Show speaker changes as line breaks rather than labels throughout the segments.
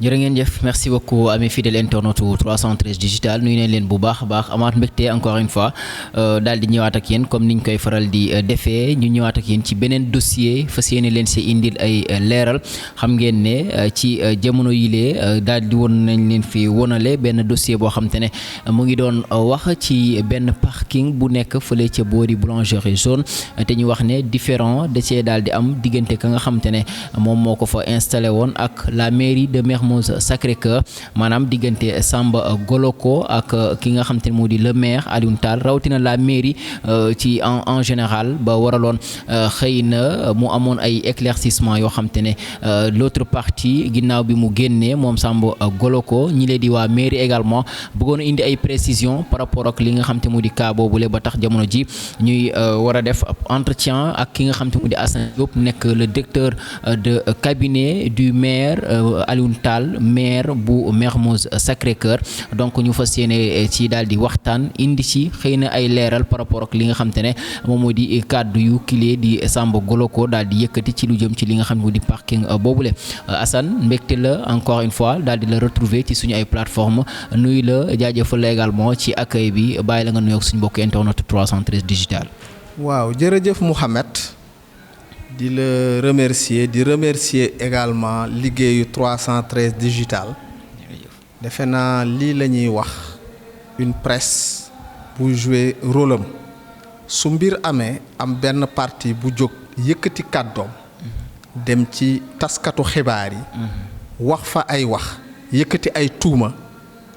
jërë ngeen jëf merci beaucoup amis fidèles internautes 313 digital nuyu nañ leen bu baax a baax amaat mbégte encore une fois daal di ñëwaat ak yéen comme niñ koy faral di defee ñu ñëwaat ak yéen ci beneen dossier fas yéene leen si indil ay leeral xam ngeen ne ci jamono yilee daal di woon nañ leen fi wonale benn dossier boo xam te ne mu ngi doon wax ci benn parking bu nekk fële ca boori boulangerie jaune te ñu wax ne différent da cee daal di am diggante ka nga xam te ne moom moo ko fa installé woon ak la mairie de Mermoz Sacré-Cœur maanaam diggante Samba Goloko ak ki nga xam te ne moo di le maire Alioune Tall rawatina la mairie ci en général ba waraloon xëy na mu amoon ay éclaircissement yoo xam te ne l'autre partie ginnaaw bi mu génnee moom Samba Goloko ñi leen di waa mairie également bëggoon a indi ay précisions par rapport ak li nga xam te mu di cas boobule ba tax jamono ji ñuy war a def entretien ak ki nga xam te mu di Assane Diop nekk le directeur de cabinet du maire Alioune Tall maire bu Mermoz Sacré-Cœur donc ñu fas yéene ci daal di waxtaan indi ci xëy na ay leeral par rapport ak li nga xam te ne moom moo di kàddu yu kilee di Samba Goloko daal di yëkkati ci lu jëm ci li nga xam ne moo di parking boobule Assane mbégte la encore une fois daal di la retrouver ci suñu ay plateforme nuyu la jaajëfal la également ci accueil bi bàyyi la nga nuyoog suñu mbokk internet 313 digital.
waaw jërëjëf Mouhamed di la remercier di remercier également liggéeyu 313 digital defe naa lii la ñuy wax une presse bu jouer rôle am su mbir amee am benn parti bu jóg yëkkati kàddoom dem ci taskatu xibaar yi wax fa ay wax yëkkati ay tuuma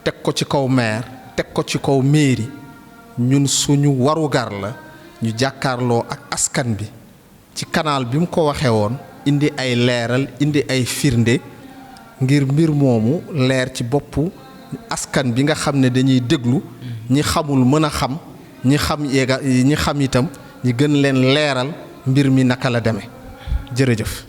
teg ko ci kaw maire teg ko ci kaw mairie ñun suñu warugar la ñu jàkkaarloo ak askan bi ci canal bi mu ko waxee woon indi ay leeral indi ay firnde ngir mbir moomu leer ci boppu askan bi nga xam ne dañuy déglu ñi xamul mën a xam ñi xam itam ñi gën leen leeral mbir mi naka la demee jërëjëf.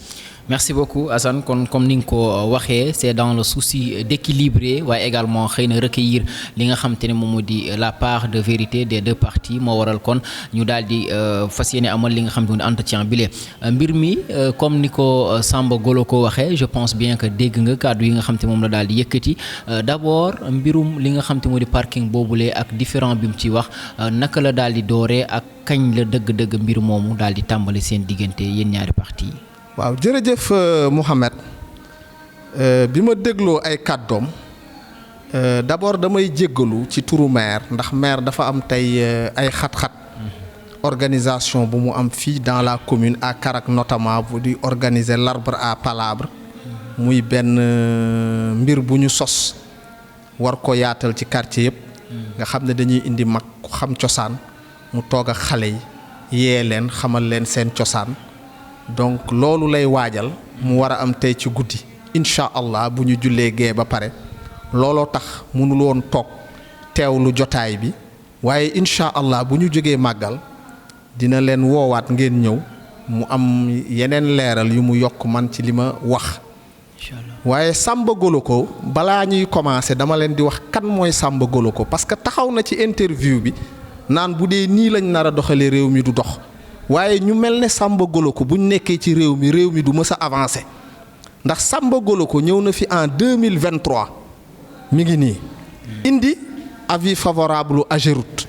merci beaucoup Assane kon comme ni nga ko waxee c'est dans le souci d'équilibrer waaye également xëy na recueillir li nga xam te ne moom moo di la part de vérité des deux parties moo waral kon ñu daal di fas yéene amal li nga xam te ne entretien bi lee mbir mi comme ni ko Samba Goloko waxee je pense bien que dégg nga kàddu yi nga xam te moom la daal di yëkkati d'abord mbirum li nga xam te moo di parking boobule ak différent bi mu ci wax naka la daal di dooree ak kañ la dëgg-dëgg mbir moomu daal di tàmbali seen diggante yéen ñaari parties yi.
waaw jërëjëf Mouhamed bi ma dégloo ay kàddoom d'abord damay jéggalu ci turu maire ndax maire dafa am tey ay xat-xat organisation bu mu am fii dans la commune à Karak notamment bu di organiser l'arbre à palabre muy benn mbir bu ñu sos war ko yaatal ci quartier yëpp nga xam ne dañuy indi mag ku xam cosaan mu toog ak xale yi yee leen xamal leen seen cosaan donc loolu lay waajal mu war a am tey ci guddi incha allah bu ñu jullee gee ba pare looloo tax mënul woon toog teewlu jotaay bi waaye incha allah bu ñu jógee màggal dina leen woowaat ngeen ñëw mu am yeneen leeral yu mu yokk man ci li ma wax. waaye Samba Goloko balaa ñuy commencer dama leen di wax kan mooy Samba Goloko parce que taxaw na ci interview bi naan bu dee nii lañ nar a doxalee réew mi du dox. waaye ñu mel ne Samba Goloko bu ñu nekkee ci réew mi du mës a avancer ndax Samba Goloko ñëw na fi en 2023 mi ngi nii indi avis favorable AGEROUTE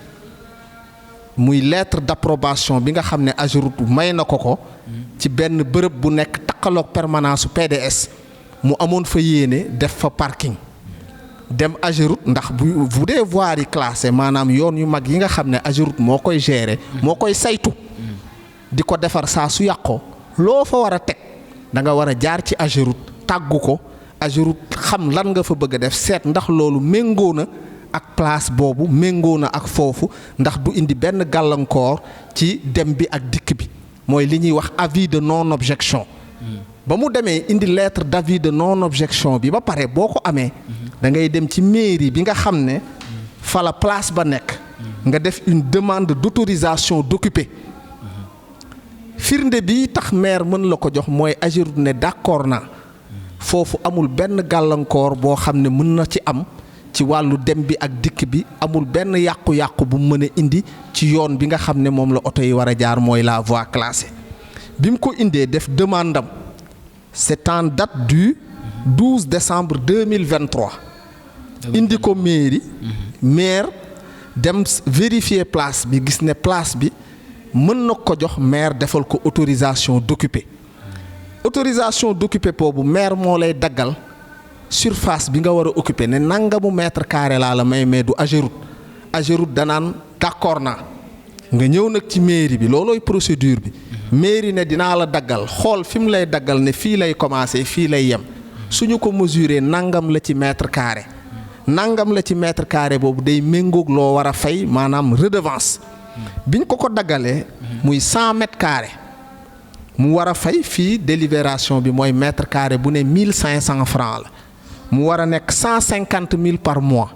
muy lettre d'approbation bi nga xam ne AGEROUTE may na ko ci benn bërëb bu nekk takkaloog permanence su PDS mu amoon fa yéene def fa parking dem AGEROUTE ndax bu dee voirie classée maanaam yoon yu mag yi nga xam ne AGEROUTE moo koy gérer moo koy saytu di ko defar saa su yàqoo loo fa war a teg da nga war a jaar ci AGEROUTE tàggu ko AGEROUTE xam lan nga fa bëgg a def seet ndax loolu méngoo na ak place boobu méngoo na ak foofu ndax du indi benn gàllankoor ci dem bi ak dikk bi mooy li ñuy wax avis de non objection ba mu demee indi lettre d'avis de non objection bi ba pare boo ko amee da ngay dem ci mairie bi nga xam ne fa la place ba nekk nga def une demande d'autorisation d'occuper firnde bi tax maire mën la ko jox mooy AGEROUTE ne d'accord na foofu amul benn gàllankoor boo xam ne mën na ci am ci wàllu dem bi ak dikk bi amul benn yàqu-yàqu bu mën a indi ci yoon bi nga xam ne moom la oto yi war a jaar mooy la voie classée bi mu ko indee def demande am c'est en date du 12 décembre 2023 indi ko mairie maire dem vérifier place bi gis ne place bi mën na ko jox maire defal ko autorisation d'occuper autorisation d'occuper boobu maire moo lay daggal surface bi nga war a occuper ne nangamu mètre carré laa la may mais du Ageroute danaan d'accord naa nga ñëw nag ci mairie bi loolooy procédure bi mairie ne dinaa la daggal xool fi mu lay daggal ne fii lay commencer fii lay yem suñu ko mesurer nangam la ci mètre carré nangam la ci mètre carré boobu day méngoog loo war a fay maanaam redevance biñ ko daggalee muy 100 mètres carrés mu war a fay fii délibération bi mooy mètre carré bu ne 1500 francs la mu war a nekk 150 000 par mois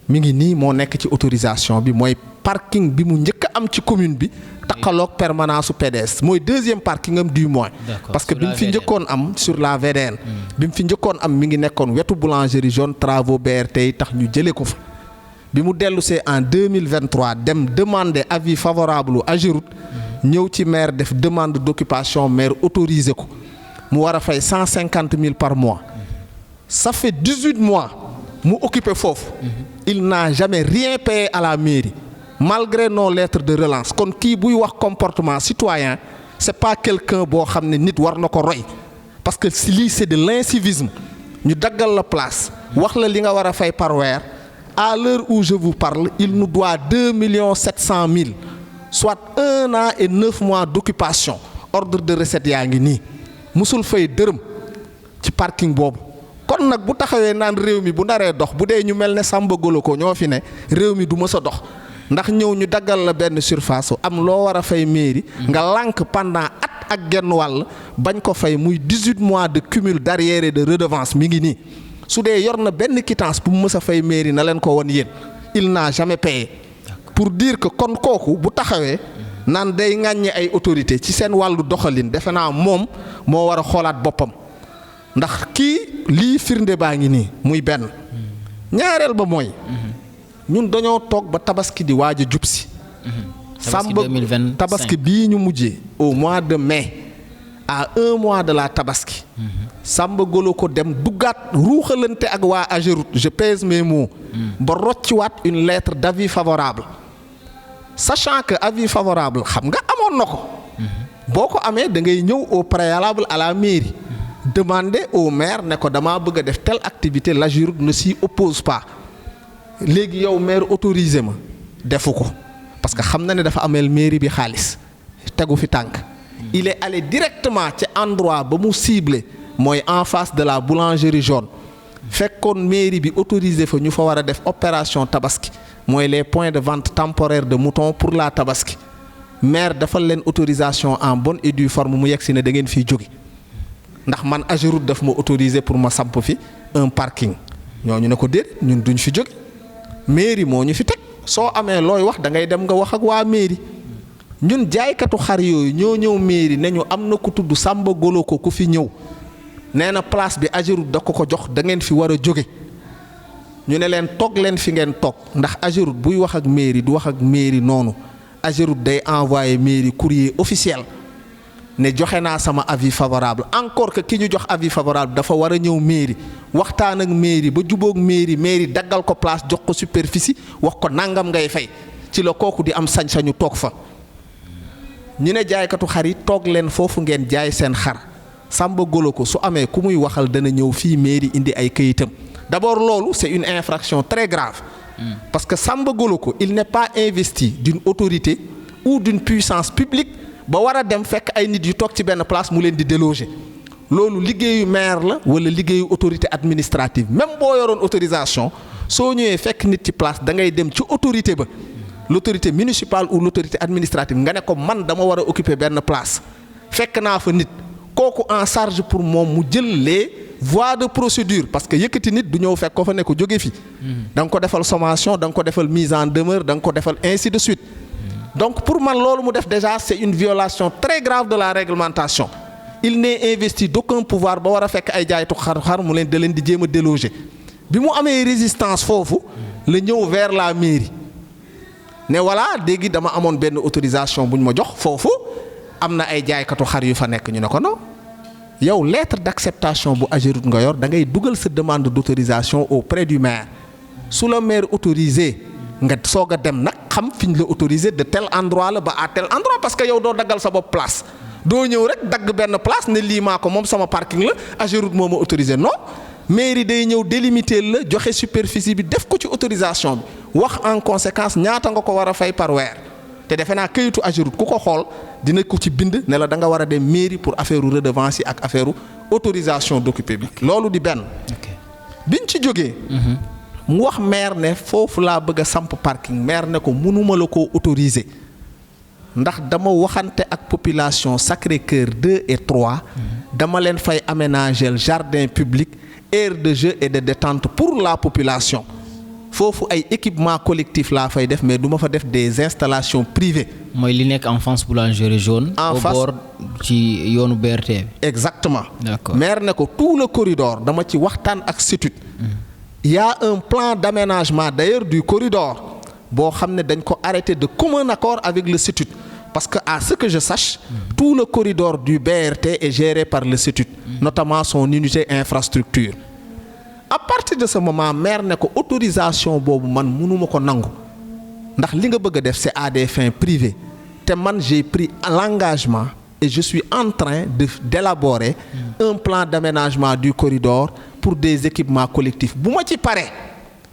mi ngi nii moo nekk ci autorisation bi mooy parking bi mu njëkk a am ci commune bi taxaloog permanence su PDS mooy deuxième parking am du mois parce que bi mu fi njëkkoon am sur la VDN bi mu fi njëkkoon am mi ngi nekkoon wetu boulangerie jaune travaux BRT yi tax ñu jëlee ko fa bi mu dellusee en 2023 dem demander avis favorable u Ageroute ñëw ci maire def demande d'occupation maire autorisé ko mu war a fay 150 000 par mois ça fait 18 mois mu occupé foofu il n'a jamais rien payé à la mairie malgré nos lettres de relance kon kii buy wax comportement citoyen c'est pas quelqu'un boo xam ne nit war na ko roy parce que si lii c'est de l'incivisme ñu daggal la place wax la li nga war a fay par weer à l'heure où je vous parle il nous doit 2 700 000 soit 1 an et 9 mois d'occupation ordre de recette yaa ngi nii musul fay dërëm ci parking boobu kon nag bu taxawee naan réew mi bu naree dox bu dee ñu mel ne Samba Golo ko ñoo fi ne réew mi du mës a dox ndax ñëw ñu daggal la benn surface am loo war a fay mairie nga lànk pendant at ak genn wàll bañ ko fay muy 18 mois de cumul d'arriérés de redevance mi ngi nii su dee yor na benn quittance bu mu mës a fay mairie na leen ko won yéen il n'a jamais payé pour dire que kon kooku bu taxawee naan day ŋàññi ay autorité ci seen wàllu doxalin defe naa moom moo war a xoolaat boppam ndax kii lii firnde baa ngi nii muy benn ñaareel ba mooy ñun dañoo toog ba tabaski di waaj a jub si Samba tabaski bii ñu mujjee au mois de mai à 1 mois de la tabaski Samba Golo ko dem duggaat ruuxalante ak waa Ageroute je pèse mes mots ba rocciwaat une lettre d'avis favorable sachant que avis favorable xam nga amoon na ko boo ko amee da ngay ñëw au préalable à la mairie demander au maire ne ko damaa bëgg a def telle activité l'Ageroute ne s'y oppose pas léegi yow maire autorisé ma defu ko parce que xam na ne dafa ameel mairie bi xaalis tegu fi tànk il est allé directement ci endroit ba mu ciblé mooy en face de la boulangerie jaune fekkoon mairie bi autorisé fa ñu fa war a def opération tabaski mooy les points de vente temporaires de moutons pour la tabaski maire defal leen autorisation en bonne et due forme mu yegg si ne da ngeen fiy jóge ndax man Ageroute daf ma autorisé pour ma samp fi un parking ñooñu ne ko déet ñun duñ fi jóge mairie moo ñu fi teg soo amee looy wax da ngay dem nga wax ak waa mairie ñun jaaykatu xar yooyu ñoo ñëw mairie ne ñu am na ku tudd Samba Golo ko ku fi ñëw nee na place bi Ageroute da ko jox da ngeen fi war a jóge ñu ne leen toog leen fi ngeen toog ndax Ageroute buy wax ak mairie du wax ak mairie noonu Ageroute day envoyer mairie courrier officiel ne joxe naa sama avis favorable encore que ki ñu jox avis favorable dafa war a ñëw mairie waxtaan ak mairie ba jubóog mairie daggal ko place jox ko superficie wax ko nangam ngay fay ci la kooku di am sañ-sañu toog fa ñu ne jaaykatu xar yi toog leen foofu ngeen jaay seen xar Samba Golo ko su amee ku muy waxal dana ñëw fii mairie indi ay këyitam d'abord loolu c'est une infraction très grave parce que Samba Golo ko il n'est pas investi d'une autorité ou d'une puissance publique ba war a dem fekk ay nit yu toog ci benn place mu leen di déloger loolu liggéeyu maire la wala liggéeyu autorité administrative même boo yoroon autorisation soo ñëwee fekk nit ci place da ngay dem ci autorité ba l'autorité municipale ou l'autorité administrative nga ne ko man dama war a occuper benn place fekk naa fa nit kooku en charge pour moom mu jël les voies de procédure parce que yëkkati nit du ñëw fekk ko fa ne ko jóge fi da nga ko defal sommation da nga ko defal mise en demeure da nga ko defal ainsi de suite donc pour man loolu mu def déjà c'est une violation très grave de la réglementation il n'est investi d'aucun pouvoir ba war a fekk ay jaaytu xar mu leen da leen di jéem a déloger bi mu amee résistance foofu la ñëw vers la mairie ne voilà léegi dama amoon benn autorisation bu ñu ma jox foofu am na ay jaaykatu xar yu fa nekk ñu ne ko non yow lettre d'acceptation bu AGEROUTE nga yor da ngay dugal sa demande d'autorisation auprès du maire su la maire autorisé nga soog a dem nag xam fi ñu la autorisé de tel endroit la ba à tel endroit parce que yow doo daggal sa bopp place doo ñëw rek dagg benn place ne lii maa ko moom sama parking la AGEROUTE moo ma autorisé non mairie day ñëw délimiter la joxe superficie bi def ko ci autorisation bi wax en conséquence ñaata nga ko war a fay par weer te defe naa këyitu AGEROUTE ku ko xool dina ko ci bind ne la da nga war a dem mairie pour affaire redevance yi ak affaire autorisation d'occuper bi loolu di benn biñ ci jógee mu wax maire ne foofu laa bëgg a samp parking maire ne ko mënuma la koo autoriser ndax dama waxante ak population Sacré-Cœur 2 et 3 dama leen fay aménager jardin public aire de jeu et de détente pour la population foofu ay équipement collectif laa fay def mais du ma fa def des installations privées.
mooy li nekk en face boulangerie jaune.
en face
au bord ci yoonu BRT bi.
exactement.
D'accord.
maire ne ko tout le corridor dama ci waxtaan ak CETUD. Il y a un plan d'aménagement d'ailleurs du corridor boo xam ne dañ ko arrêté de commun accord avec le CETUD parce que à ce que je sache tout le corridor du BRT est géré par le CETUD notamment son unité infrastructure. À partir de ce moment maire ne ko autorisation boobu man mënuma ko nangu ndax li nga bëgg a def c'est à des fins privées te man j'ai pris l'engagement et je suis en train d'élaborer un plan d'aménagement du corridor pour des équipements collectifs bu ma ci paree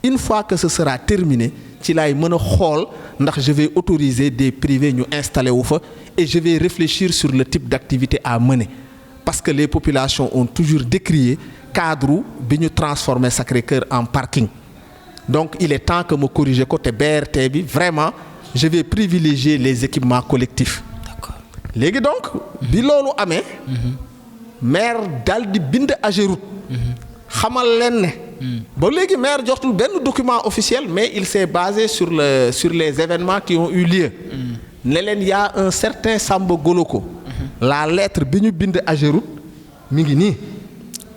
une fois que ce sera terminé ci laay mën a xool ndax je vais autoriser des privés ñu installer wu fa et je vais réfléchir sur le type d'activité à mener parce que les populations ont toujours décrié cadre bi ñu transformer Sacré-Cœur en parking donc il est temps que ma corriger ko te BRT bi vraiment je vais privilégier les équipements collectifs.
D'accord.
léegi donc bi loolu amee maire dal di bind AGEROUTE xamal leen ne ba léegi maire jotul benn document officiel mais il s'est basé sur les événements qui ont eu lieu ne leen y a un certain Samba Goloko la lettre bi ñu bind AGEROUTE mi ngi nii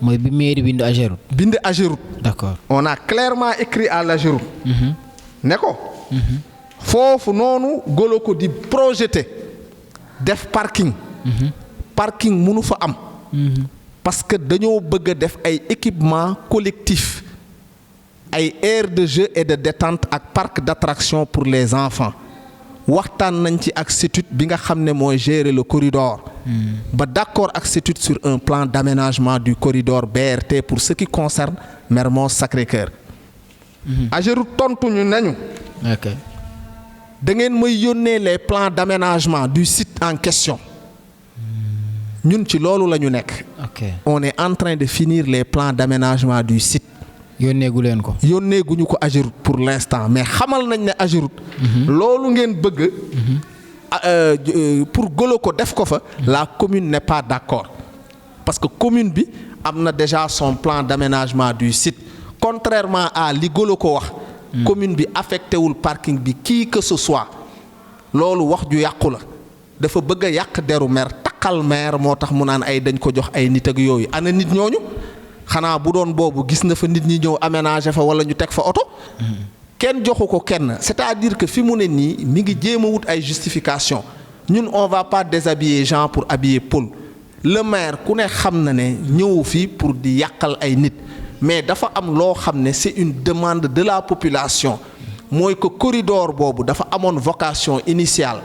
mooy bi mairie bind AGEROUTE.
bind AGEROUTE.
D'accord.
on a clairement écrit à l'AGEROUTE ne ko foofu noonu Goloko di projeté def parking parking mënu fa am parce que dañoo bëgg a def ay équipements collectifs ay aires de jeu et de détente ak parc d'attraction pour les enfants waxtaan nañ ci ak CETUD bi nga xam ne mooy gérer le corridor ba d'accord ak CETUD sur un plan d'aménagement du corridor BRT pour ce qui concerne Mermoz Sacré-Cœur AGEROUTE tontu ñu nañu
ok
da ngeen may yónnee les plans d'aménagement du site en question ñun ci loolu la ñu nekk.
ok
on est en train de finir les plans d'aménagement du site.
yónneegu leen ko.
yónneeguñu ko AGEROUTE pour l'instant mais xamal nañ ne AGEROUTE. loolu ngeen bëgg. pour Goloko def ko fa. la commune n'est pas d'accord parce que commune bi am na déjà son plan d'aménagement du site contrairement à li Goloko wax. commune bi affecté wul parking bi qui que ce soit loolu wax ju yàqu la dafa bëgg a yàq deru maire takkal maire moo tax mu naan ay dañ ko jox ay nit ak yooyu ana nit ñooñu xanaa bu doon boobu gis na fa nit ñi ñëw aménager fa wala ñu teg fa oto kenn joxu ko kenn c'est-à-dire que fi mu ne nii mi ngi jéem a wut ay justification ñun on va pas déshabiller Jean pour habiller Paul le maire ku ne xam na ne ñëw fii pour di yàqal ay nit mais dafa am loo xam ne c'est une demande de la population mooy que corridor boobu dafa amoon vocation initiale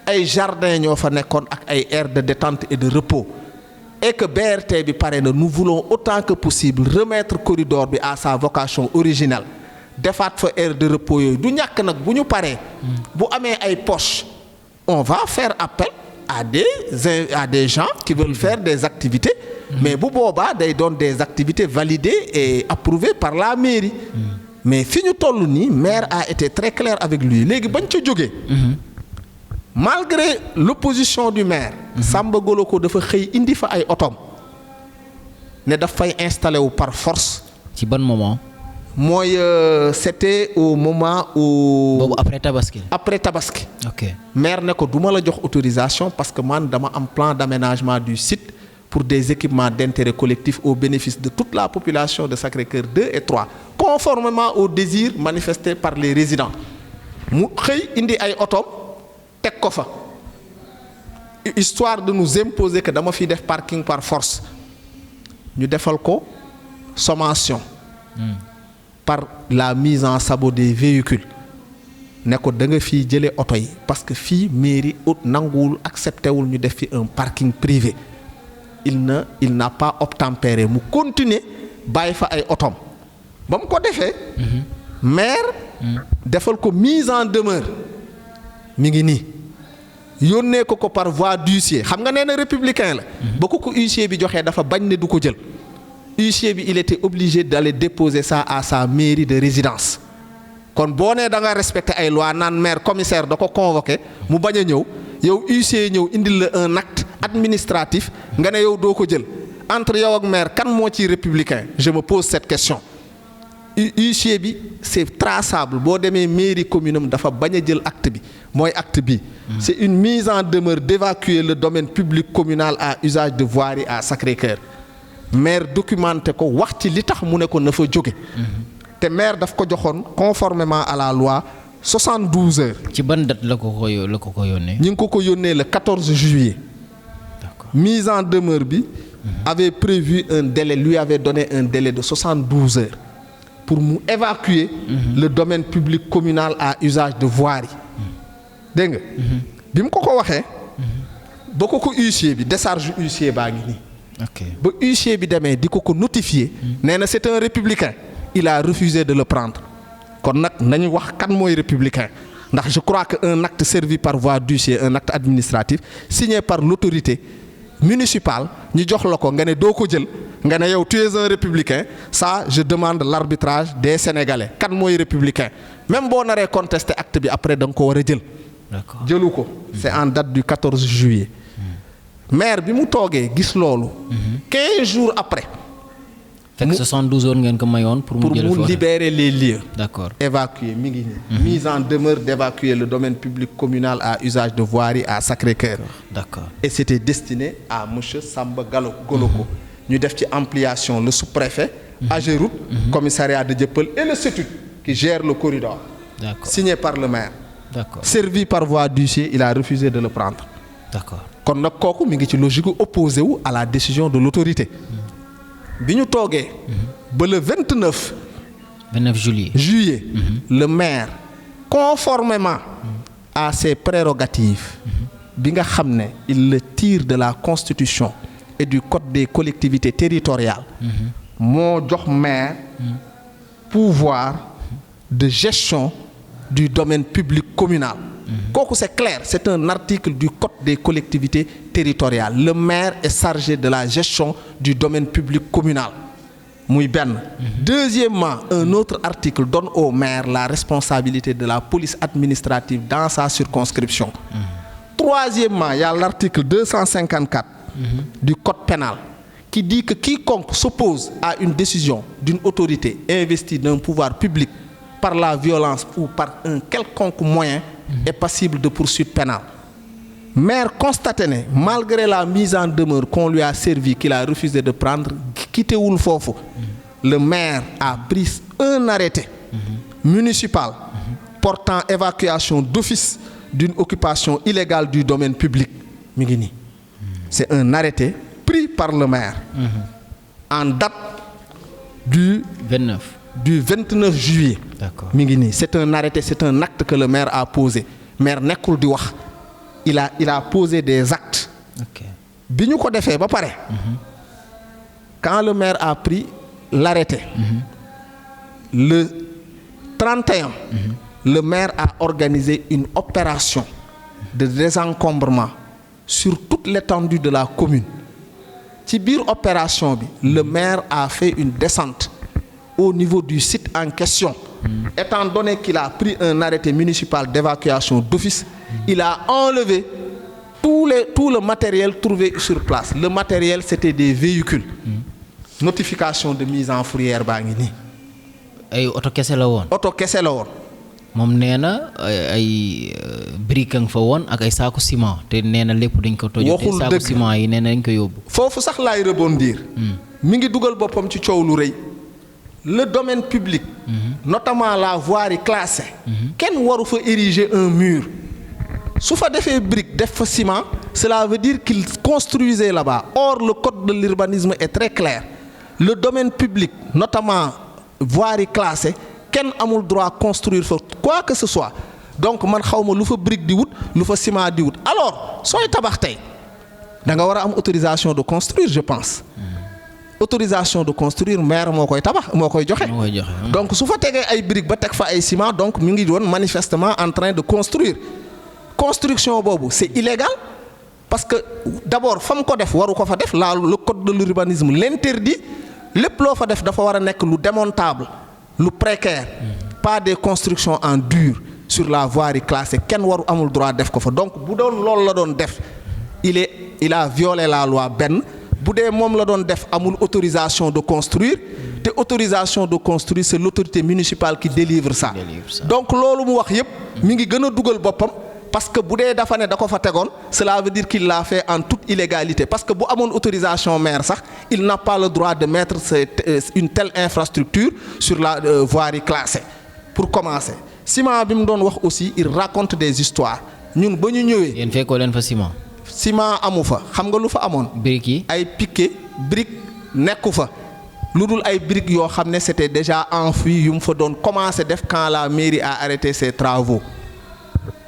ay jardin ñoo fa nekkoon ak ay aires de détente et de repos et que BRT bi pare na nous voulons autant que possible remettre corridor bi à sa vocation originelle defaat fa aire de repos yooyu du ñàkk nag bu ñu paree bu amee ay poches on va faire appel à des gens qui veulent faire des activités mais bu boobaa day doon des activités validées et approuvées par la mairie mais fi ñu toll nii maire a été très clair avec lui léegi bañ ca jógee malgré l'opposition du maire Samba Goloko dafa xëy indi fa ay otom ne daf fay installé wu par force
ci ban moment.
mooy c'était au moment où
boobu après Tabaski.
après Tabaski
ok
maire ne ko du ma la jox autorisation parce que man dama am plan d'aménagement du site pour des équipements d'intérêt collectif au bénéfice de toute la population de Sacré-Cœur 2 et 3 conformément aux désirs manifestés par les résidents mu xëy indi ay otom teg ko fa histoire de nous imposer que dama fi def parking par force ñu defal ko sommation par la mise en sabot des véhicules ne ko da nga fii jëlee oto yi parce que fii mairie nanguwul accepté wul ñu def fi un parking privé il n'a pas obtempéré mu continuer bàyyi fa ay otom ba mu ko defee maire defal ko mise en demeure mi ngi nii yónnee ko par voie d'huissier xam nga nee na républicain la ba ko huissier bi joxee dafa bañ ne du ko jël huissier bi il était obligé d'aller déposer ça à sa mairie de résidence kon boo nee da nga respecter ay loi naan maire commissaire da ko convoqué mu bañ a ñëw yow huissier ñëw indil la un acte administratif nga ne yow doo ko jël entre yow ak maire kan moo ci républicain je me pose cette question huissier bi c'est traçable boo demee mairie commune am dafa bañ a jël acte bi mooy acte bi c'est une mise en demeure d'évacuer le domaine public communal à usage de voirie à Sacré-Cœur maire documenté ko wax ci li tax mu ne ko na fa jóge te maire daf ko joxoon conformément à la loi 72 heures.
ci ban date la ko yónnee.
ñu ngi ko yónnee le 14 juillet.
D'accord.
Mise en demeure bi avait prévu un délai lui avait donné un délai de 72 heures pour mu évacuer le domaine public communal à usage de voirie. dégg nga. bi mu ko waxee. ba ko huissier bi décharge huissier baa ngi nii.
ok
ba huissier bi demee di ko notifier. nee na c'est un républicain. il a refusé de le prendre kon nag nañu wax kan mooy républicain ndax je crois que un acte servi par voie d'huissier un acte administratif signé par l'autorité municipale ñu jox la ko nga ne doo ko jël nga ne yow tu es un républicain ça je demande l'arbitrage des Sénégalais kan mooy républicain même boo naree contester acte bi après da nga ko war a jël.
D'accord.
jëlu ko c'est en date du 14 juillet. maire bi mu toogee gis loolu. 15 jours après.
fekk 72 heures ngeen ko mayoon pour mu
libérer les lieux.
D'accord.
évacuer mi ngi nii. mise en demeure d'évacuer le domaine public communal à usage de voirie à Sacré-Cœur.
D'accord.
Et c'était destiné à monsieur Samba Goloko. ñu def ci ampliation le sous-préfet. Ageroute. Commissariat de Dieuppeul et le CETUD qui gère le corridor.
D'accord.
Signé par le maire.
D'accord.
Servi par voie d'huissier il a refusé de le prendre.
D'accord.
kon nag kooku mi ngi ci logique opposé wu à la décision de l'autorité. bi ñu toogee. ba le 29 juillet. le maire conformément à ses prérogatives. bi nga xam ne il le tire de la constitution et du code des collectivités territoriales. moo jox maire pouvoir de gestion du domaine public communal. kooku c'est clair c'est un article du code des collectivités territoriales le maire est chargé de la gestion du domaine public communal muy benn. Deuxièmement un autre article donne au maire la responsabilité de la police administrative dans sa circonscription. Troisièmement il y a l'article 254 du code pénal qui dit que quiconque s'oppose à une décision d'une autorité investie d'un pouvoir public par la violence ou par un quelconque moyen est passible de poursuite pénale. Maire constaté ne malgré la mise en demeure qu'on lui a servi qu'il a refusé de prendre quittéwul foofu. Le maire a pris un arrêté municipal portant évacuation d'office d'une occupation illégale du domaine public mi ngi nii. C'est un arrêté pris par le maire en date du 29 juillet.
D'accord.
mi ngi nii c'est un arrêté c'est un acte que le maire a posé maire nekkul di wax il a posé des actes.
Ok.
bi ñu ko defee ba pare. quand le maire a pris l'arrêté. le 31. le maire a organisé une opération de désencombrement sur toute l'étendue de la commune. ci biir opération bi le maire a fait une descente au niveau du site en question. Étant donné qu'il a pris un arrêté municipal d'évacuation d'office, il a enlevé tout le matériel trouvé sur place. Le matériel c'était des véhicules. Notification de mise en fourrière baa ngi nii.
ay oto kese la woon.
oto kese la woon.
moom nee na ay briques nga fa woon ak ay saaku ciment te nee na lépp dañ ko tojoo.
waxul
te saaku ciment yi nee na dañ ko yóbbu.
foofu sax laay rebondir. mi ngi dugal boppam ci coow lu rëy. le domaine public. notamment la voirie classée. kenn waru fa ériger un mur. su fa defee brique def fa ciment cela veut dire qu'il construisait là-bas. Or le code de l'urbanisme est très clair. le domaine public notamment voirie classée kenn amul droit construire fa quoi que ce soit donc man xawma lu fa brique di wut lu fa ciment di wut alors sooy tabax tey da nga war a am autorisation de construire je pense autorisation de construire maire moo koy tabax moo koy joxe donc su fa tegee ay brique ba teg fa ay ciment donc mi ngi doon manifestement en train de construire construction boobu c'est illégal parce que d'abord fa mu ko def waru ko fa def la le code de l'urbanisme l'interdit lépp loo fa def dafa war a nekk lu démontable lu précaire pas des constructions en dur sur la voirie classée kenn waru amul droit def ko fa donc bu doon loolu la doon def il a violé la loi benn bu dee moom la doon def amul autorisation de construire te autorisation de construire c'est l'autorité municipale qui délivre ça donc loolu mu wax yépp mi ngi gën a dugal boppam parce que bu dee dafa ne da ko fa tegoon cela veut dire qu'il l'a fait en toute illégalité parce que bu amoon autorisation maire sax il n'a pas le droit de mettre une telle infrastructure sur la voirie classée pour commencer ciment bi mu doon wax aussi il raconte des histoires ñun ba ñu ñëwee.
yéen fekkoo leen fa ciment.
ciment amu fa xam nga lu fa amoon.
briques yi
ay piquet brique nekku fa lu dul ay briques yoo xam ne c'était déjà enfoui yu mu fa doon commencer def quand la mairie a arrêté ses travaux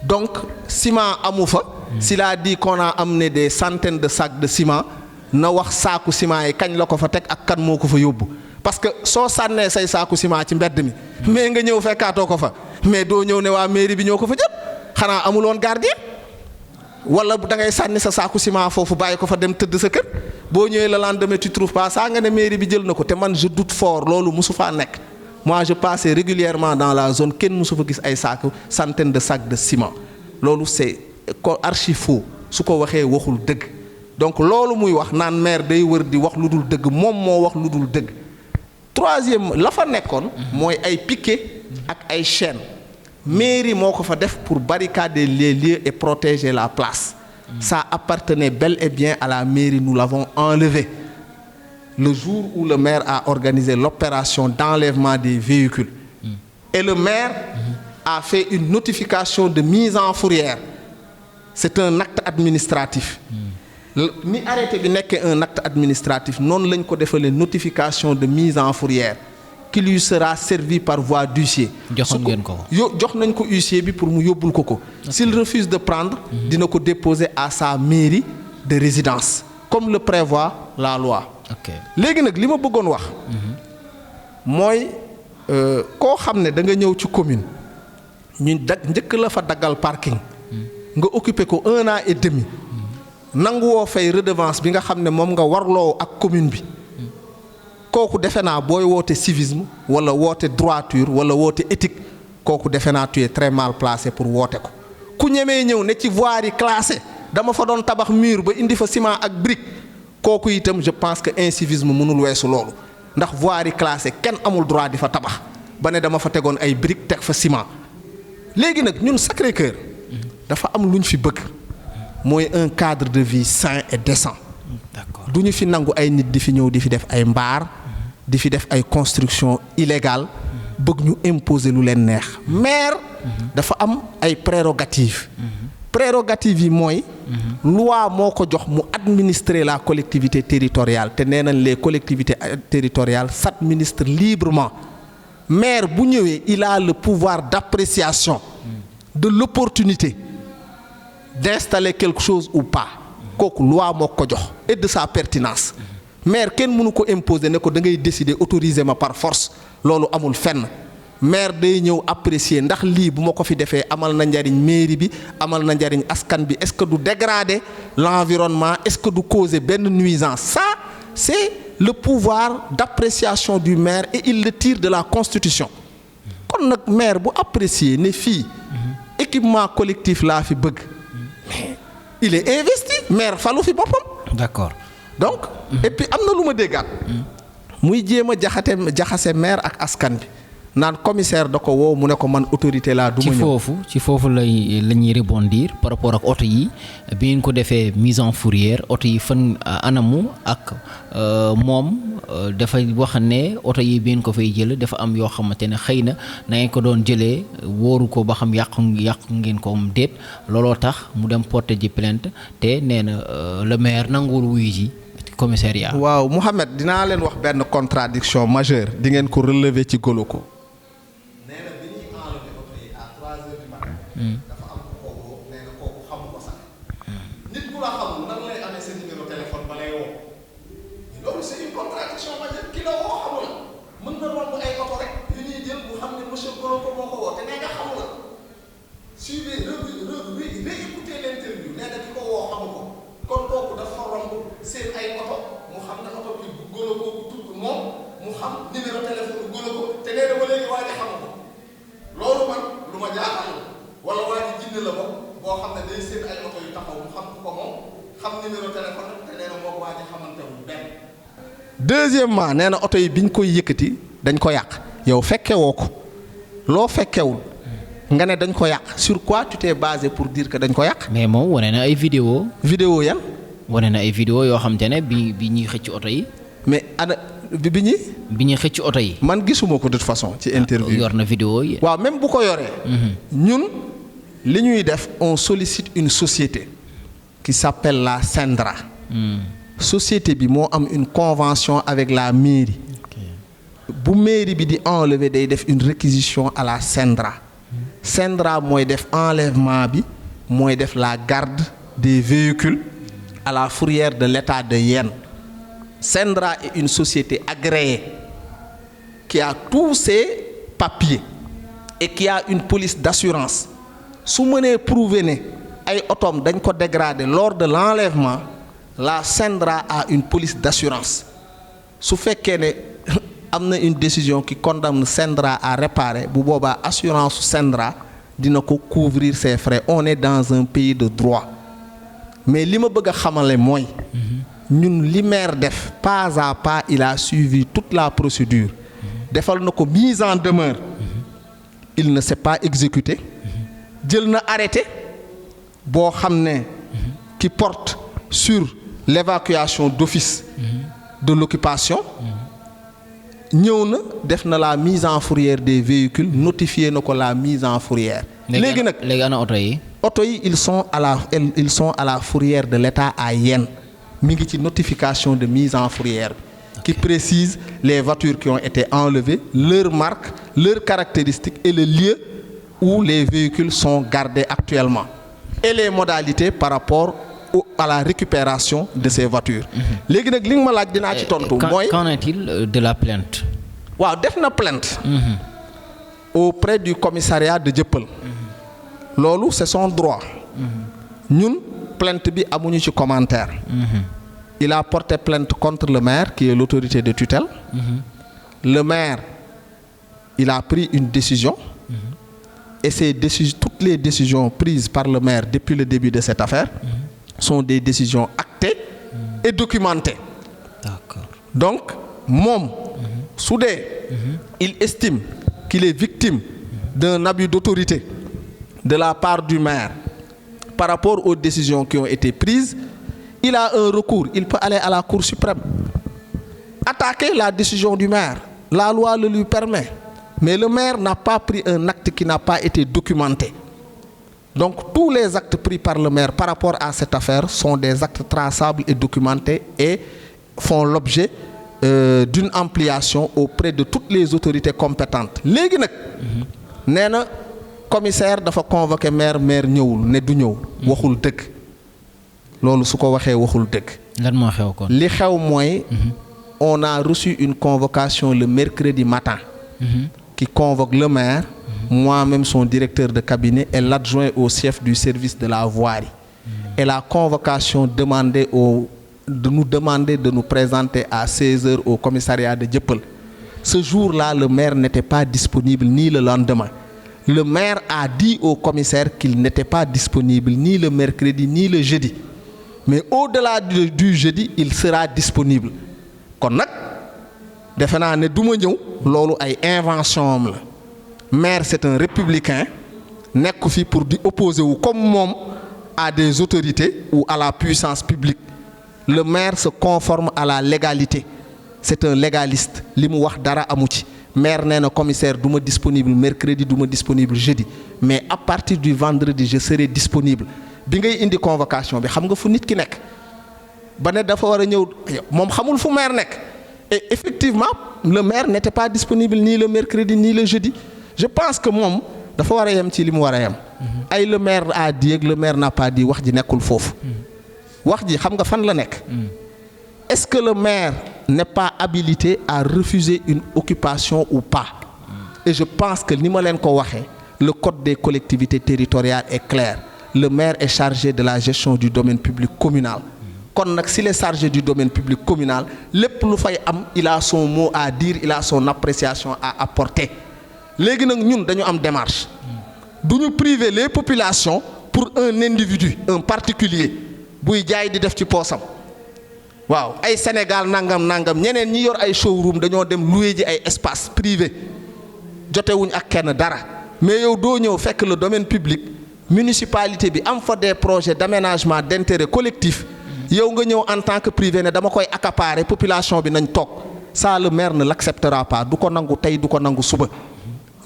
donc ciment amu fa. s'il a dit qu'on a amené des centaines de sacs de ciment na wax saaku ciment yi kañ la ko fa teg ak kan moo ko fa yóbbu parce que soo sànnee say saaku ciment ci mbedd mi mais nga ñëw fekkaatoo ko fa mais doo ñëw ne waa mairie bi ñoo ko fa jël xanaa amuloon gardien. wala da ngay sànni sa saaku ciment foofu bàyyi ko fa dem tëdd sa kër boo ñëwee le lendemain tu trouves pas ça nga ne mairie bi jël na ko te man je doute fort loolu mosu faa nekk moi je passais régulièrement dans la zone kenn mosu fa gis ay saaku centaines de sacs de ciment loolu c'est archi faux su ko waxee waxul dëgg donc loolu muy wax naan maire day wër di wax lu dul dëgg moom moo wax lu dul dëgg troisième la fa nekkoon mooy ay piquet ak ay chaînes mairie moo ko fa def pour barricader les lieux et protéger la place ça appartenait bel et bien à la mairie nous l'avons enlevé le jour où le maire a organisé l'opération d'enlèvement des véhicules et le maire a fait une notification de mise en fourrière c'est un acte administratif ni arrêté bi nekkee un acte administratif noonu lañ ko defalee notification de mise en fourrière qui lui sera servi par voie d'huissier.
joxoon ngeen ko
jox nañ ko huissier bi pour mu yóbbul ko ko. s'il refuse de prendre. dina ko déposer à sa mairie de résidence comme le prévoit la loi. léegi nag li ma bëggoon wax. mooy koo xam ne da nga ñëw ci commune ñu njëkk la fa daggal parking. nga occuper ko 1 an et demi. nanguwoo fay redevance bi nga xam ne moom nga warloo ak commune bi. kooku defe naa booy woote civisme wala woote droiture wala woote éthique kooku defe naa tu es très mal placé pour woote ko ku ñemee ñëw ne ci voirie classée dama fa doon tabax mur ba indi fa ciment ak brique kooku itam je pense que incivisme mënul weesu loolu ndax voirie classée kenn amul droit di fa tabax ba ne dama fa tegoon ay brique teg fa ciment léegi nag ñun Sacré-Cœur dafa am lu ñu fi bëgg mooy un cadre de vie sain et décent du ñu fi nangu ay nit di fi ñëw di fi def ay mbaar di fi def ay construction illégale bëgg ñu imposer lu leen neex maire dafa am ay prérogatives yi mooy loi moo ko jox mu administrer la collectivité territoriale te nee nañ les collectivités territoriales s'administrent librement maire bu ñëwee il a le pouvoir d'appréciation de l'opportunité d'installer quelque chose ou pas kooku loi moo ko jox et de sa pertinence maire kenn mënu ko imposer ne ko da ngay décider autoriser ma par force loolu amul fenn maire day ñëw apprécier ndax lii bu ma ko fi defee amal na njariñ mairie bi amal na njariñ askan bi est-ce que du dégrader l'environnement est-ce que du causer benn nuisance ça c'est le pouvoir d'appréciation du maire et il le tire de la constitution kon nag maire bu apprécier ne fii équipement collectif laa fi bëgg il est investi maire falu fi boppam.
D'accord.
donc et puis am na lu ma déggaat muy jéem a jaxase maire ak askan bi naan commissaire da ko woo mu ne ko man autorité laa du ma ñëw
ci foofu la ñuy rebondir par rapport ak oto yi bi ngeen ko defee mise en fourrière oto yi fan anamu ak moom dafa wax ne oto yi bi ngeen ko fay jël dafa am yoo xamante ne xëy na ngeen ko doon jëlee wóoru ko ba xam yàqu ngeen ko am déet looloo tax mu dem porter ji plainte te nee na le maire nanguwul wuyu ji commissariat.
waaw Mouhamed dinaa leen wax benn contradiction majeure di ngeen ko relever ci Goloko. nee na bi ñuy enlever oto yi à 3 heures du matin. dafa am kooku nee na kooku xamu ko sax. nit ku la xamul nan lay amee sa numéro téléphone ba lay woo. loolu c'est une contradiction majeure ki la woo xamul mën na romb ay oto rek yu ñuy jël bu xam ne monsieur Goloko moo ko woo te nee nga xamul la. suivez réécoutez l'interview nee na di ko woo xamu ko kon kooku dafa romb seen ay oto mu xam ne oto bi bu Goloko bu tudd moom mu xam numéro téléphone bu Goloko te nee na ba léegi waa ji xamu ko loolu man lu ma jaaxal wala waa ji jinne la boo xam ne day seen ay oto yu taxaw mu xam ko moom xam numéro téléphone te nee na moom waa ji xamantewul benn. deuxièmement nee na oto yi biñ koy yëkkati dañ ko yàq yow fekke woo ko loo fekkewul nga ne dañ ko yàq sur quoi tu t'es basé pour dire que dañ ko yàq.
mais moom wane na ay vidéo.
vidéo yan.
wane na ay vidéo yoo xam te ne bi ñuy xëcc oto yi.
mais ana bi ñuy.
bi ñuy xëcc oto yi.
man gisuma ko de toute façon ci interview.
yor na vidéo yi.
waaw même bu ko yoree. ñun li ñuy def on sollicite une société qui s'appelle la Sendra. société bi moo am une convention avec la mairie. bu mairie bi di enlever day def une réquisition à la Sendra. Sendra mooy def enlèvement bi mooy def la garde des véhicules à la fourrière de l'État de Yène. Sendra est une société agréée qui a tous ses papiers et qui a une police d'assurance. su mënee prouver ne ay otoom dañ ko dégradé lors de l'enlèvement la Sendra a une police d'assurance. su fekkee ne am na une décision qui condamne Sendra à réparer bu boobaa assurance Sendra dina ko couvrir ses frais. On est dans un pays de droit mais li ma bëgg a xamale mooy ñun li maire def pas à pas il a suivi toute la procédure. defal na ko mise en demeure. il ne s'est pas exécuté. jël na arrêté boo xam ne qui porte sur l'évacuation d'office de l'occupation. ñëw na def na la mise en fourrière des véhicules notifié na ko la mise en fourrière. léegi nag
léegi ana oto yi.
oto yi ils sont à la fourrière de l'État à Yène mi ngi ci notification de mise en fourrière bi qui précise les voitures qui ont été enlevées, leur marque, leurs caractéristiques et le lieu où les véhicules sont gardés actuellement et les modalités par rapport à la récupération de ces voitures. léegi nag li nga ma laaj dinaa ci tontu. mooy
qu'en est-il de la plainte.
waaw def na plainte. auprès du commissariat de Dieuppeul. loolu c'est son droit. ñun plainte bi amuñu ci commentaire. il a porté plainte contre le maire qui est l'autorité de tutelle. Le maire il a pris une décision. Et toutes les décisions prises par le maire depuis le début de cette affaire sont des décisions actées et documentées.
D'accord.
Donc moom su dee il estime qu'il est victime d'un abus d'autorité de la part du maire par rapport aux décisions qui ont été prises, il a un recours, il peut aller à la Cour suprême, attaquer la décision du maire. La loi le lui permet. Mais le maire n'a pas pris un acte qui n'a pas été documenté. Donc tous les actes pris par le maire par rapport à cette affaire sont des actes traçables et documentés et font l'objet d'une ampliation auprès de toutes les autorités compétentes. léegi nag nee na commissaire dafa convoqué maire ñëwul ne du ñëw. waxul dëgg. loolu su ko waxee waxul dëgg.
lan moo xew kon.
li xew mooy. on a reçu une convocation le mercredi matin. qui convoque le maire. moi-même son directeur de cabinet et l'adjoint au chef du service de la voirie. Et la convocation demandait de nous présenter à 16h au commissariat de Dieuppeul. Ce jour-là, le maire n'était pas disponible ni le lendemain. Le maire a dit au commissaire qu'il n'était pas disponible ni le mercredi ni le jeudi. Mais au-delà du jeudi, il sera disponible. kon nag defe naa ne du ma ñëw loolu ay invention am la. maire c'est un républicain nekk fi pour di opposer wu comme moom à des autorités ou à la puissance publique. Le maire se conforme à la légalité. C'est un légaliste. li mu wax dara amu ci. maire nee na commissaire du ma disponible mercredi du ma disponible jeudi mais à partir du vendredi je serai disponible. bi ngay indi convocation bi xam nga fu nit ki nekk ba ne dafa war a ñëw moom xamul fu maire nekk et effectivement le maire n'était pas disponible ni le mercredi ni le jeudi je pense que moom dafa war a yem ci li mu war a yem ay le maire a dit ak le maire n'a pas dit wax ji nekkul foofu wax ji xam nga fan la nekk est-ce que le maire n'est pas habilité à refuser une occupation ou pas et je pense que ni ma leen ko waxee le code des collectivités territoriales est clair le maire est chargé de la gestion du domaine public communal kon nag s'il est chargé du domaine public communal lépp lu fay am il a son mot à dire il a son appréciation à apporter léegi nag ñun dañu am démarche du ñu priver les populations pour un individu un particulier buy jaay di def ci poosam waaw ay Sénégal nangam ñeneen ñi yor ay showroom dañoo dem louer ji ay espace privé jotewuñ ak kenn dara mais yow doo ñëw fekk le domaine public municipalité bi am fa des projets d'aménagement d'intérêt collectif yow nga ñëw en tant que privé ne dama koy accaparer population bi nañ toog ça le maire ne l'acceptera pas du ko nangu tey du ko nangu suba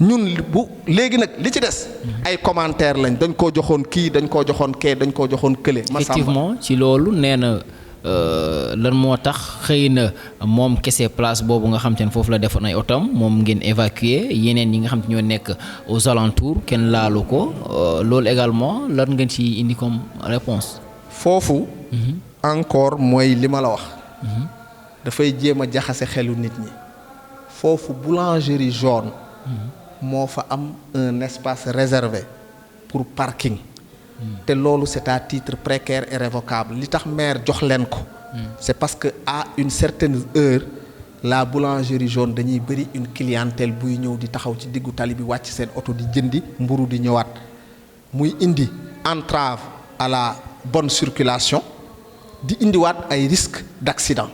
ñun bu léegi nag li ci des ay commentaires lañ dañ koo joxoon kii dañ koo joxoon kee dañ koo joxoon kële.
effectivement ci loolu nee na lan moo tax xëy na moom kese place boobu nga xam te ne foofu la defoon ay otom moom ngeen évacuer yeneen yi nga xam te ñoo nekk aux alentours kenn laalu ko loolu également lan ngeen ci indi comme réponse
foofu. encore mooy li ma la wax. dafay jéem a jaxase xelu nit ñi. foofu boulangerie jaune. moo fa am un espace réservé pour parking. te loolu c'est à titre précaire et révocable li tax maire jox leen ko. c'est parce que à une certaine heure la boulangerie jaune dañuy bëri une clientèle buy ñëw di taxaw ci diggu tali bi wàcc seen oto di jëndi mburu di ñëwaat muy indi entrave à la bonne circulation di indiwaat ay risques d'accident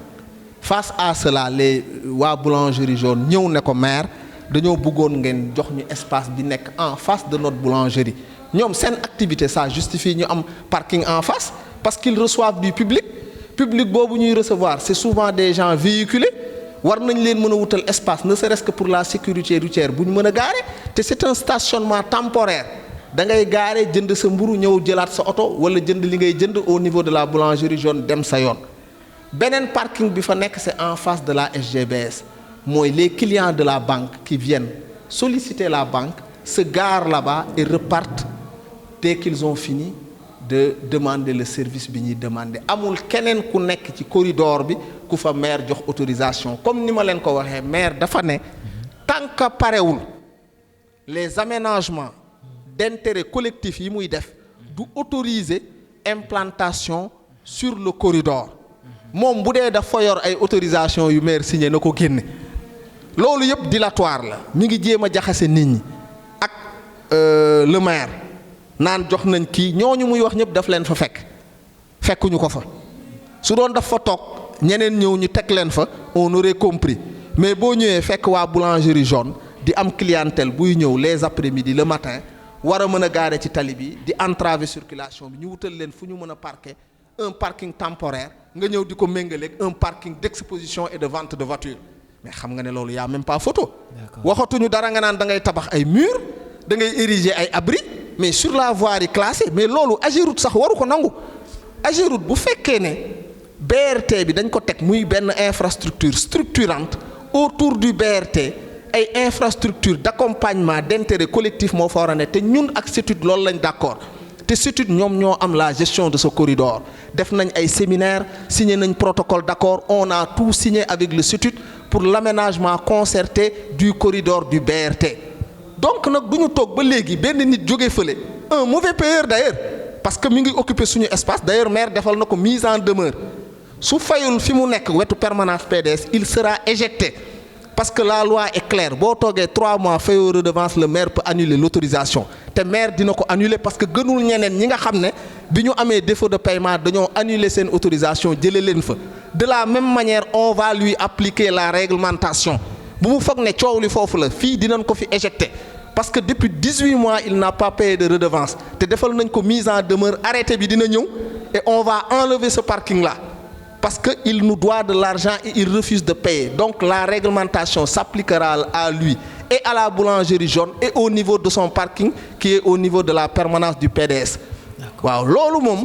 face à cela les waa boulangerie jaune ñëw ne ko maire dañoo bëggoon ngeen jox ñu espace bi nekk en face de notre boulangerie ñoom seen activité ça justifie ñu am parking en face parce qu'ils reçoivent du public boobu ñuy recevoir c'est souvent des gens véhiculés war nañ leen mën a wutal espace ne serait-ce que pour la sécurité routière bu ñu mën a garer te c'est un stationnement temporaire da ngay garer jënd sa mburu ñëw jëlaat sa oto wala jënd li ngay jënd au niveau de la boulangerie jaune dem sa yoon beneen parking bi fa nekk c'est en face de la SGBS mooy les clients de la banque qui viennent solliciter la banque se garent là-bas et repartent dès qu'ils ont fini de demander le service bi ñuy demander amul keneen ku nekk ci corridor bi ku fa maire jox autorisation comme ni ma leen ko waxee maire dafa ne tant que parewul les aménagements d'intérêt collectif yi muy def du autoriser implantation sur le corridor moom bu dee dafa yor ay autorisation yu maire signé na ko génne loolu yëpp dilatoire la mi ngi jéem a jaxase nit ñi ak le maire naan jox nañ kii ñooñu muy wax ñëpp daf leen fa fekkuñu ko fa su doon daf fa toog ñeneen ñëw ñu teg leen fa on aurait compris mais boo ñëwee fekk waa boulangerie jaune di am clientèle buy ñëw les après-midi le matin war a mën a garer ci tali bi di entraver circulation bi ñu wutal leen fu ñu mën a parquer un parking temporaire nga ñëw di ko méngaleeg un parking d'exposition et de vente de voitures mais xam nga ne loolu y a même pas photo. waxatuñu dara nga naan da ngay tabax ay murs da ngay ériger ay abris mais sur la voirie classée mais loolu Ageroute sax waru ko nangu Ageroute bu fekkee ne BRT bi dañ ko teg muy benn infrastructure structurante autour du BRT ay infrastructure d'accompagnement d'intérêt collectif moo fa war a ne te ñun ak CETUD loolu lañ d'accord te CETUD ñoom ñoo am la gestion de ce corridor def nañ ay séminaires signé nañ protocole d'accord on a tout signé avec le CETUD pour l'aménagement concerté du corridor du BRT donc nag du ñu toog ba léegi benn nit jóge fële un mauvais payeur d'ailleurs parce que mi ngi occuper suñu espace d'ailleurs maire defal na ko mise en demeure su fayul fi mu nekk wetu permanence PDS il sera éjecté parce que la loi est claire boo toogee 3 mois fayoo redevance le maire peut annuler l'autorisation te maire dina ko annuler parce que gënul ñeneen ñi nga xam ne bi ñu amee défaut de paiement dañoo annuler seen autorisation jëlee leen fa de la même manière on va lui appliquer la réglementation bu mu foog ne coow li foofu la fii dinañ ko fi éjecté parce que depuis 18 mois il n'a pas payé de redevance te defal nañ ko mise en demeure arrêté bi dina ñëw et on va enlever ce parking là parce que il nous doit de l'argent et il refuse de payer donc la réglementation s'appliquera à lui et à la boulangerie jaune et au niveau de son parking qui est au niveau de la permanence du PDS waaw loolu moom.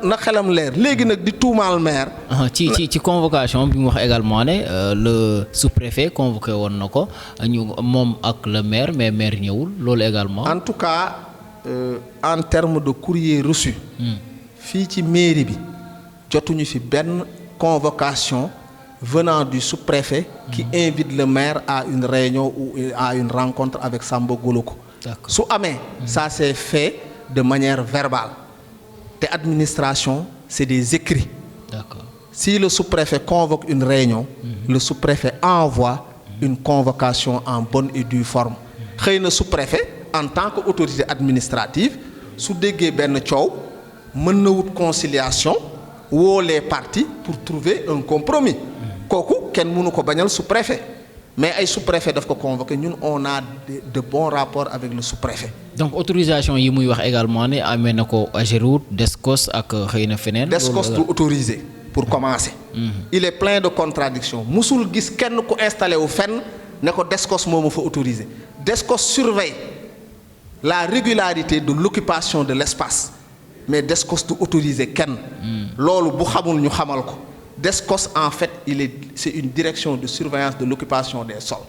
na xelam leer léegi nag di tuumaal maire.
ci convocation bi mu wax également ne le sous-préfet convoqué woon na ko ñu moom ak le maire mais maire ñëwul loolu également.
en tout cas en termes de courrier reçu. fii ci mairie bi jotuñu fi benn convocation venant du sous-préfet qui invite le maire à une réunion ou à une rencontre avec Samba Goloko. su amee ça s'est fait de manière verbale te administration c'est des écrits.
D'accord.
Si le sous-préfet convoque une réunion le sous-préfet envoie une convocation en bonne et due forme xëy na sous-préfet en tant que autorité administrative su déggee benn coow mën na wut conciliation woo les parties pour trouver un compromis kooku kenn mënu ko bañal sous-préfet mais ay sous-préfet daf ko convoqué ñun on a de bons rapports avec le sous-préfet.
donc autorisation yi muy wax également ne amee na ko Ageroute Descos ak xëy na feneen.
Descos du autorisé pour commencer. Il est plein de contradictions musul gis kenn ku installé wu fenn ne ko Descos moo ma fa autorisé Descos surveille la régularité de l'occupation de l'espace mais Descos du autorisé kenn. loolu bu xamul ñu xamal ko. Descos en fait c'est une direction de surveillance de l'occupation des sols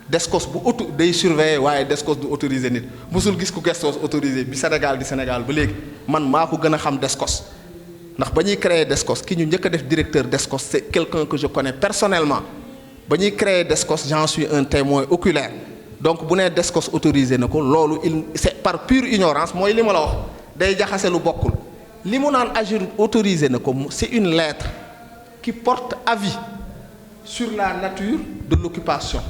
Descos bu day surveiller waaye Descos du autoriser nit musul gis ku Descos autorisé bi Sénégal di Sénégal ba léegi man maa ko gën a xam Descos ndax ba ñuy créer Descos ki ñu njëkk a def directeur Descos c'est quelqu'un que je connais personnellement ba ñuy créer Descos j'en suis un témoin oculaire donc bu nee Descos autorisé na ko loolu c'est par pure ignorance mooy li ma la wax day jaxase lu bokkul li mu naan Ageroute autorisé na ko c'est une lettre qui porte avis sur la nature de l'occupation.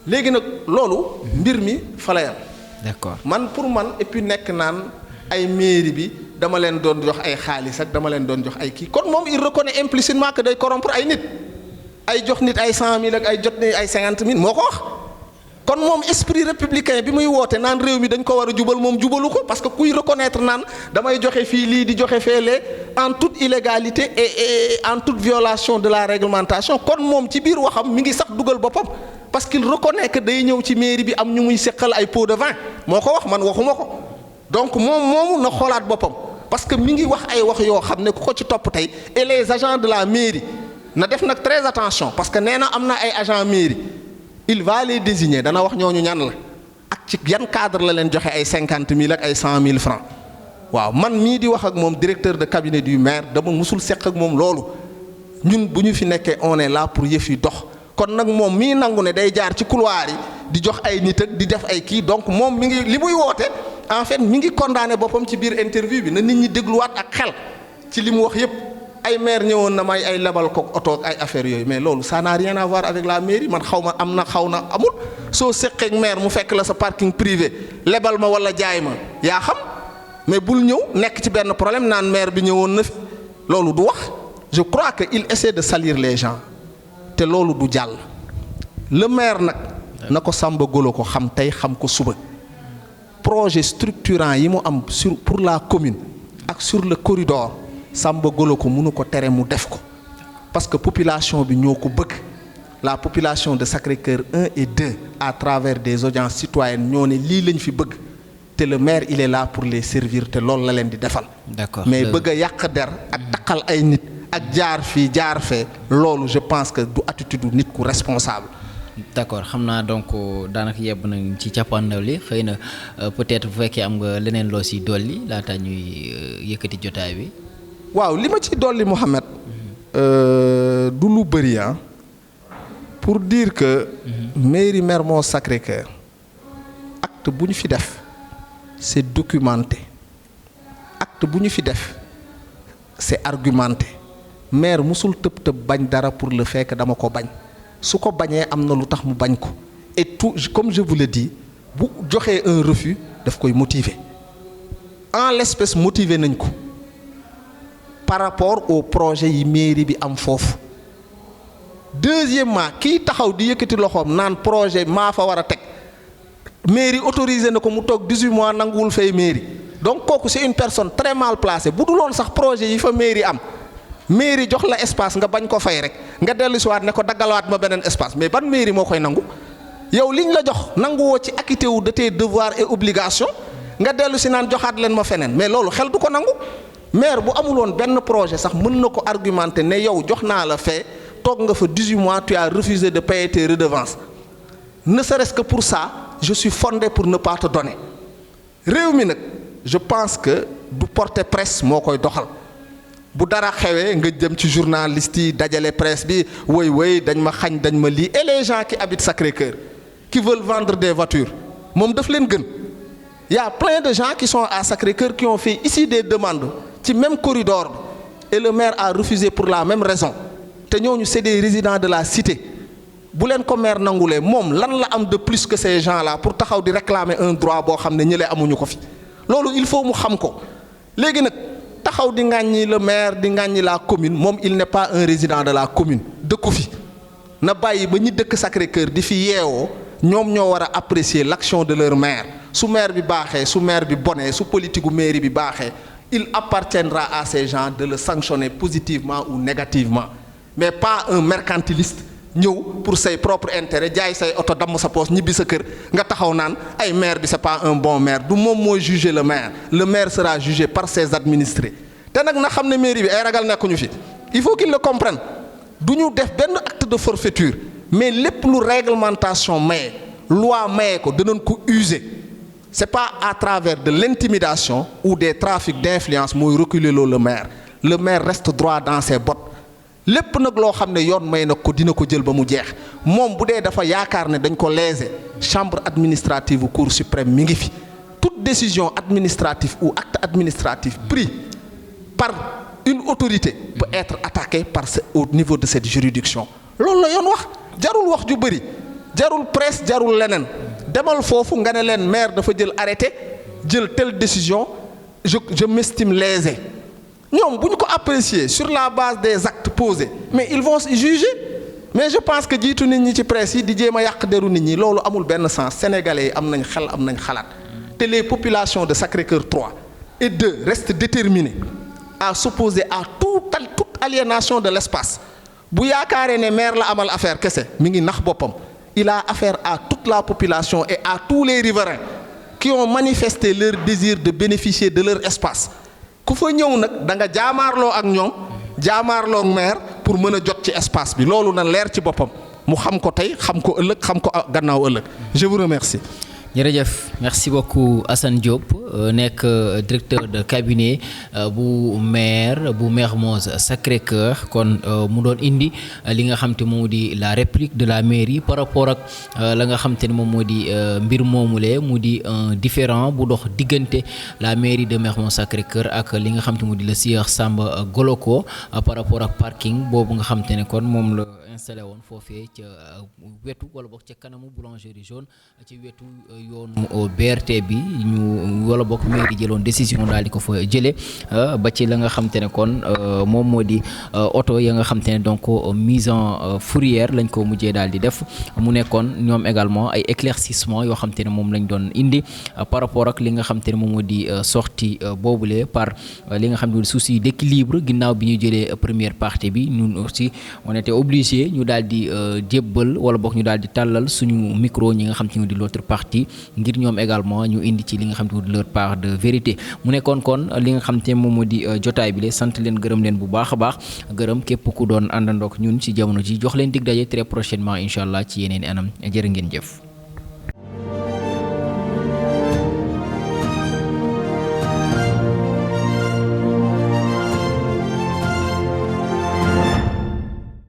léegi nag loolu mbir mi fa la yam.
D'accord.
man pour man et puis nekk naan ay mairie bi dama leen doon jox ay xaalis ak dama leen doon jox ay kii kon moom il reconnaît implicitement que day corrompre ay nit ay jox nit ay 100 000 ak ay jot nit ay 50 000 moo ko wax. kon moom esprit républicain bi muy woote naan réew mi dañ ko war a jubal moom jubalu ko parce que kuy reconnaître naan damay joxe fii lii di joxe feelee en toute illégalité et en toute violation de la réglementation kon moom ci biir waxam mi ngi sax dugal boppam parce qu'il reconnaît que day ñëw ci mairie bi am ñu muy seqal ay pots de vin moo ko wax man waxuma ko donc moom moomu na xoolaat boppam parce que mi ngi wax ay wax yoo xam ne ku ko ci topp tey et les agents de la mairie na def nag très attention parce que nee na am na ay agents mairie il va les désigner dana wax ñooñu ñan la ak ci yan cadre la leen joxe ay 50 000 ak ay 100 000 francs waaw man mii di wax ak moom directeur de cabinet du maire dama musul seq ak moom loolu ñun bu ñu fi nekkee on est là pour yëf yi dox kon nag moom mii nangu ne day jaar ci couloir yi di jox ay nit ak di def ay kii donc moom mi ngi li muy woote en fait mi ngi condamné boppam ci biir interview bi na nit ñi dégluwaat ak xel ci li mu wax yépp ay maire ñëwoon na may ay lebal ko oto ak ay affaires yooyu mais loolu ça n'a rien à voir avec la mairie man xaw ma am na xaw na amul soo seqee ak maire mu fekk la sa parking privé lebal ma wala jaay ma yaa xam mais bul ñëw nekk ci benn problème naan maire bi ñëwoon na fi loolu du wax je crois que il essaie de salir les gens te loolu du jàll le maire nag na ko Samba Golo ko xam tey xam ko suba projet structurant yi mu am sur pour la commune ak sur le corridor Samba Golo ko mënu ko tere mu def ko parce que population bi ñoo ko bëgg la population de Sacré-Cœur 1 et 2 à travers des audiences citoyennes ñoo ne lii lañ fi bëgg te le maire il est là pour les servir te loolu la leen di defal.
D'accord.
mais bëgg a yàq der ak taqal ay nit ak jaar fii jaar fee loolu je pense que du attitude nit ku responsable.
d'accord xam naa donc daanaka yebb nañ ci cappaandaw li xëy na peut-être bu fekkee am nga leneen loo si dolli laata ñuy yëkkati jotaay bi.
waaw li ma ci dolli Mouhamed du lu bëri pour dire que mairie Mermoz Sacré-Cœur acte bu ñu fi def c'est documenté acte bu ñu fi def c'est argumenté maire musul tëb tëb bañ dara pour le fait que dama ko bañ su ko bañee am na lu tax mu bañ ko et tout comme je vous le dis bu joxee un refus daf koy motiver en l'espèce motiver nañ ko par rapport au projet yi mairie bi am foofu deuxièmement kii taxaw di yëkkati loxoom naan projet maa fa war a teg mairie autorisé na ko mu toog 18 mois nanguwul fay mairie donc kooku c'est une personne très mal placée bu dul woon sax projet yi fa mairie am mairie jox la espace nga bañ ko fay rek nga dellu si waat ne ko daggalawaat ma beneen espace mais ban mairie moo koy nangu yow liñ la jox nanguwoo ci acquitté wu de tes devoirs et obligations nga dellu si naan joxaat leen ma feneen mais loolu xel du ko nangu. maire bu amul woon benn projet sax mën na ko argumenter ne yow jox naa la fee toog nga fa 18 mois tu as refusé de payer tes redevances ne serait-ce que pour ça je suis fondé pour ne pas te donner. réew mi nag je pense que du porter presse moo koy doxal bu dara xewee nga jëm ci journaliste yi dajale presse bi woy dañ ma xañ dañ ma lii et les gens qui habitent Sacré-Cœur qui veulent vendre des voitures moom daf leen gën. Il y a plein de gens qui sont à Sacré-Cœur qui ont fait ici des demandes ci même corridor bi et le maire a refusé pour la même raison te ñooñu c'est des résidents de la cité bu leen ko maire nangulee moom lan la am de plus que ces gens-là pour taxaw di réclamer un droit boo xam ne ñëlee amuñu ko fi loolu il faut mu xam ko. léegi nag taxaw di ŋàññi le maire di ŋàññi la commune moom il n'est pas un résident de la commune dëkku fi na bàyyi ba ñi dëkk Sacré-Cœur di fi yeewoo ñoom ñoo war a apprécier l'action de leur maire su maire bi baaxee su maire bi bonee su politique gu mairie bi baaxee il appartiendra à ces gens de le sanctionner positivement ou négativement mais pas un mercantiliste ñëw pour say propres intérêts jaay say oto damm sa poos ñibbi sa kër nga taxaw naan ay maire bi c'est pas un bon maire du moom mooy juger le maire sera jugé par ses administrés te nag na xam ne mairie bi ay ragal nekkuñu fi il faut qu'il le comprenne du ñu def benn acte de forfaiture mais lépp lu réglementation maye loi maye ko danañ ko user. C'est pas à travers de l'intimidation ou des trafics d'influence mooy reculer loolu le maire reste droit dans ses bottes lépp nag loo xam ne yoon may na ko dina ko jël ba mu jeex moom bu dee dafa yaakaar ne dañ ko léser chambre administrative ou cour suprême mi ngi fi toute décision administrative ou acte administratif pris par une autorité peut être attaquée au niveau de cette juridiction loolu la yoon wax jarul wax ju bëri jarul presse jarul leneen. demal foofu nga ne leen maire dafa jël arrêté jël telle décision je m'estime lésé ñoom bu ñu ko apprécier sur la base des actes posés mais ils vont se juger mais je pense que jiitu nit ñi ci presse yi di jéem a yàq deru nit ñi loolu amul benn sens sénégalais yi am nañ xel am nañ xalaat te les populations de Sacré-Cœur 3 et 2 restent déterminées à s'opposer à toute aliénation de l'espace bu yaakaaree ne maire la amal affaire kese mi ngi nax boppam. Il a affaire à toute la population et à tous les riverains qui ont manifesté leur désir de bénéficier de leur espace ku fa ñëw nag da nga jaamaarloo ak ñoom jaamaarloo ak maire pour mën a jot ci espace bi loolu na leer ci boppam mu xam ko tey xam ko ëllëg xam ko gannaaw ëllëg. Je vous remercie.
jërëjëf merci beaucoup Assane Diop nekk directeur de cabinet bu maire bu Mermoz Sacré-Cœur kon mu doon indi li nga xam te moom di la réplique de la mairie par rapport ak la nga xam te ne moom moo di mbir moomule mu di un différend bu dox diggante la mairie de Mermoz Sacré-Cœur ak li nga xam te mu di la Sieur Samba Goloko par rapport ak parking boobu nga xam te ne kon moom la installé woon foofee ca wetu wala boog ca kanamu boulangerie jaune ci wetu yoonu BRT bi ñu wala boog mairie jëloon décision daal di ko fa jëlee ba ci la nga xam te ne kon moom moo di oto ya nga xam te ne donc mise en fourrière lañ ko mujjee daal di def mu nekkoon ñoom également ay éclaircissement yoo xam te ne moom lañ doon indi par rapport ak li nga xam te ne moom moo di sortie boobule par li nga xam ne souci d'équilibre ginnaaw bi ñu jëlee première partie bi ñun aussi on était obligé ñu daal di jébbal wala boog ñu daal di tàllal suñu micro ñi nga xam te ne di l'autre partie ngir ñoom également ñu indi ci li nga xam te ne di leur part de vérité mu nekkoon kon li nga xam te ne moom moo di jotaay bi le sant leen gërëm leen bu baax a baax gërëm képp ku doon àndandook ñun ci jamono ji jox leen dig daje très prochainement incha allah ci yeneen anam jërë ngeen jëf.